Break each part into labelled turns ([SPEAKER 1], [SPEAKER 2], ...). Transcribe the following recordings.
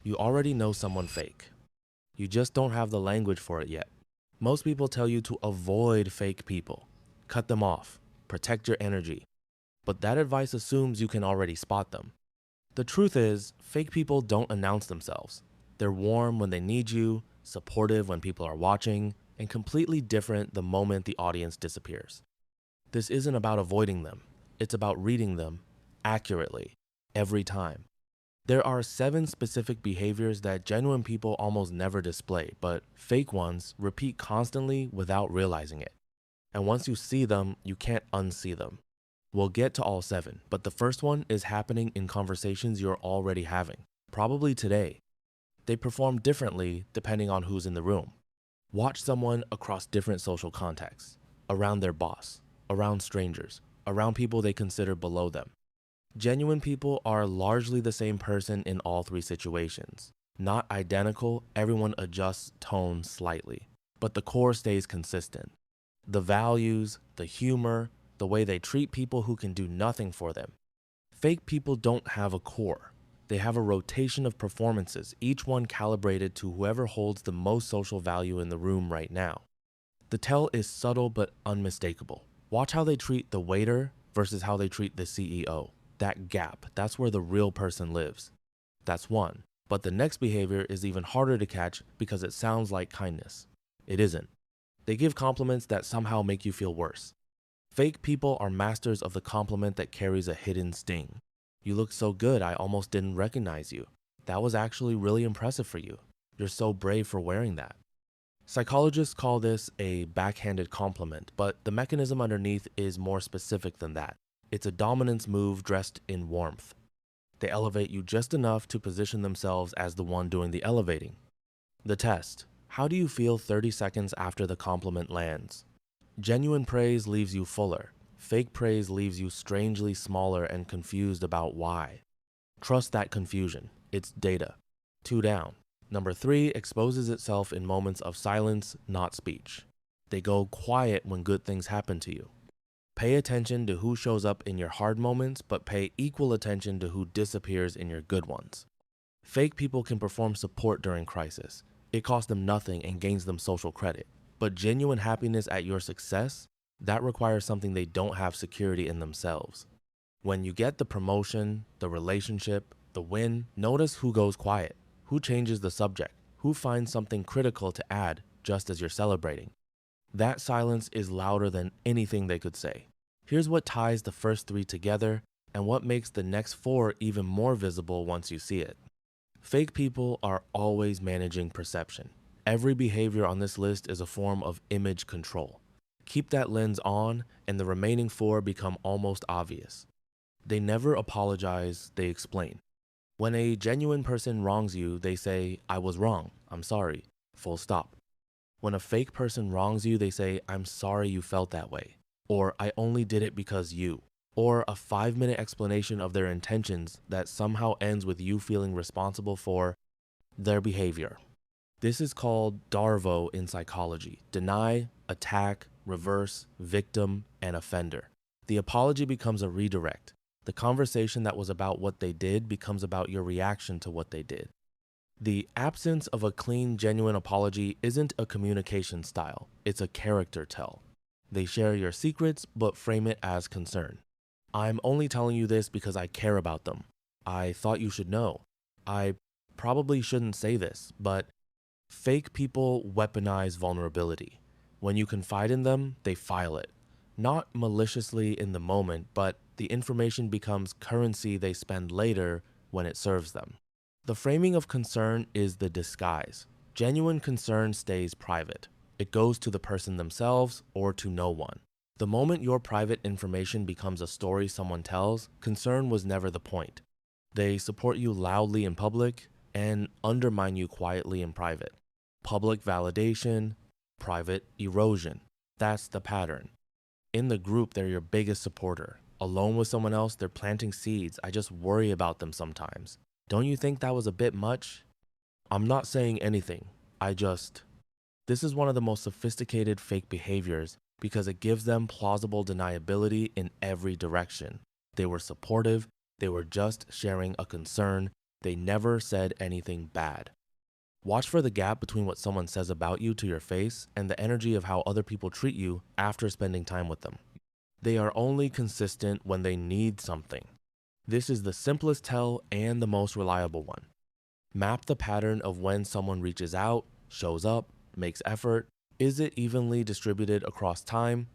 [SPEAKER 1] You already know someone fake. You just don't have the language for it yet. Most people tell you to avoid fake people. Cut them off. Protect your energy. But that advice assumes you can already spot them. The truth is, fake people don't announce themselves. They're warm when they need you, supportive when people are watching, and completely different the moment the audience disappears. This isn't about avoiding them. It's about reading them accurately, every time. There are 7 specific behaviors that genuine people almost never display, but fake ones repeat constantly without realizing it. And once you see them, you can't unsee them. We'll get to all 7, but the first one is happening in conversations you're already having, probably today. They perform differently depending on who's in the room. Watch someone across different social contexts, around their boss, around strangers, around people they consider below them. Genuine people are largely the same person in all 3 situations. Not identical, everyone adjusts tone slightly, but the core stays consistent. The values, the humor, the way they treat people who can do nothing for them. Fake people don't have a core. They have a rotation of performances, each one calibrated to whoever holds the most social value in the room right now. The tell is subtle but unmistakable. Watch how they treat the waiter versus how they treat the CEO. That gap, that's where the real person lives. That's one. But the next behavior is even harder to catch because it sounds like kindness. It isn't. They give compliments that somehow make you feel worse. Fake people are masters of the compliment that carries a hidden sting. You look so good, I almost didn't recognize you. That was actually really impressive for you. You're so brave for wearing that. Psychologists call this a backhanded compliment, but the mechanism underneath is more specific than that. It's a dominance move dressed in warmth. They elevate you just enough to position themselves as the one doing the elevating. The test. How do you feel 30 seconds after the compliment lands? Genuine praise leaves you fuller. Fake praise leaves you strangely smaller and confused about why. Trust that confusion. It's data. 2 down. Number 3 exposes itself in moments of silence, not speech. They go quiet when good things happen to you. Pay attention to who shows up in your hard moments, but pay equal attention to who disappears in your good ones. Fake people can perform support during crisis. It costs them nothing and gains them social credit. But genuine happiness at your success, that requires something they don't have security in themselves. When you get the promotion, the relationship, the win, notice who goes quiet, who changes the subject, who finds something critical to add just as you're celebrating. That silence is louder than anything they could say. Here's what ties the first 3 together and what makes the next 4 even more visible once you see it. Fake people are always managing perception. Every behavior on this list is a form of image control. Keep that lens on and the remaining 4 become almost obvious. They never apologize, they explain. When a genuine person wrongs you, they say, "I was wrong, I'm sorry," full stop. When a fake person wrongs you, they say, "I'm sorry you felt that way," or "I only did it because you," or a 5-minute explanation of their intentions that somehow ends with you feeling responsible for their behavior. This is called DARVO in psychology: deny, attack, reverse, victim, and offender. The apology becomes a redirect. The conversation that was about what they did becomes about your reaction to what they did. The absence of a clean, genuine apology isn't a communication style, it's a character tell. They share your secrets, but frame it as concern. "I'm only telling you this because I care about them. I thought you should know. I probably shouldn't say this," but fake people weaponize vulnerability. When you confide in them, they file it. Not maliciously in the moment, but the information becomes currency they spend later when it serves them. The framing of concern is the disguise. Genuine concern stays private. It goes to the person themselves or to no one. The moment your private information becomes a story someone tells, concern was never the point. They support you loudly in public and undermine you quietly in private. Public validation, private erosion. That's the pattern. In the group, they're your biggest supporter. Alone with someone else, they're planting seeds. "I just worry about them sometimes. Don't you think that was a bit much?" I'm not saying anything. This is one of the most sophisticated fake behaviors because it gives them plausible deniability in every direction. They were supportive. They were just sharing a concern. They never said anything bad. Watch for the gap between what someone says about you to your face and the energy of how other people treat you after spending time with them. They are only consistent when they need something. This is the simplest tell and the most reliable one. Map the pattern of when someone reaches out, shows up, makes effort. Is it evenly distributed across time?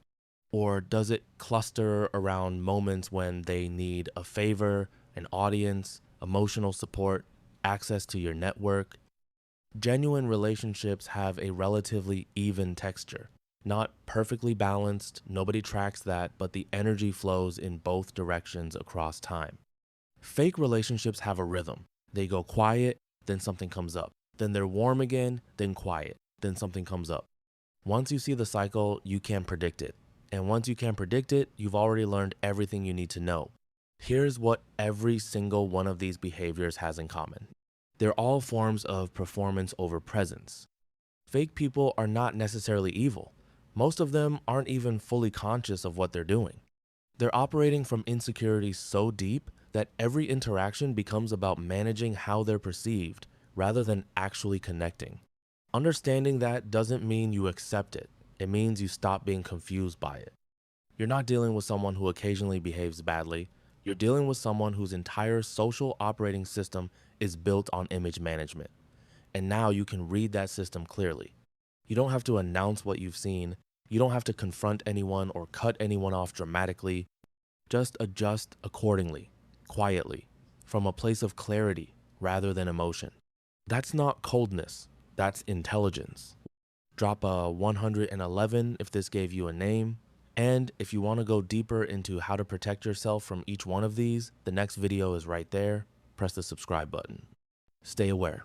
[SPEAKER 1] Or does it cluster around moments when they need a favor, an audience, emotional support, access to your network? Genuine relationships have a relatively even texture. Not perfectly balanced, nobody tracks that, but the energy flows in both directions across time. Fake relationships have a rhythm. They go quiet, then something comes up. Then they're warm again, then quiet, then something comes up. Once you see the cycle, you can predict it. And once you can predict it, you've already learned everything you need to know. Here's what every single one of these behaviors has in common. They're all forms of performance over presence. Fake people are not necessarily evil. Most of them aren't even fully conscious of what they're doing. They're operating from insecurities so deep that every interaction becomes about managing how they're perceived rather than actually connecting. Understanding that doesn't mean you accept it. It means you stop being confused by it. You're not dealing with someone who occasionally behaves badly. You're dealing with someone whose entire social operating system is built on image management. And now you can read that system clearly. You don't have to announce what you've seen. You don't have to confront anyone or cut anyone off dramatically. Just adjust accordingly, quietly, from a place of clarity rather than emotion. That's not coldness, that's intelligence. Drop a 111 if this gave you a name. And if you want to go deeper into how to protect yourself from each one of these, the next video is right there. Press the subscribe button. Stay aware.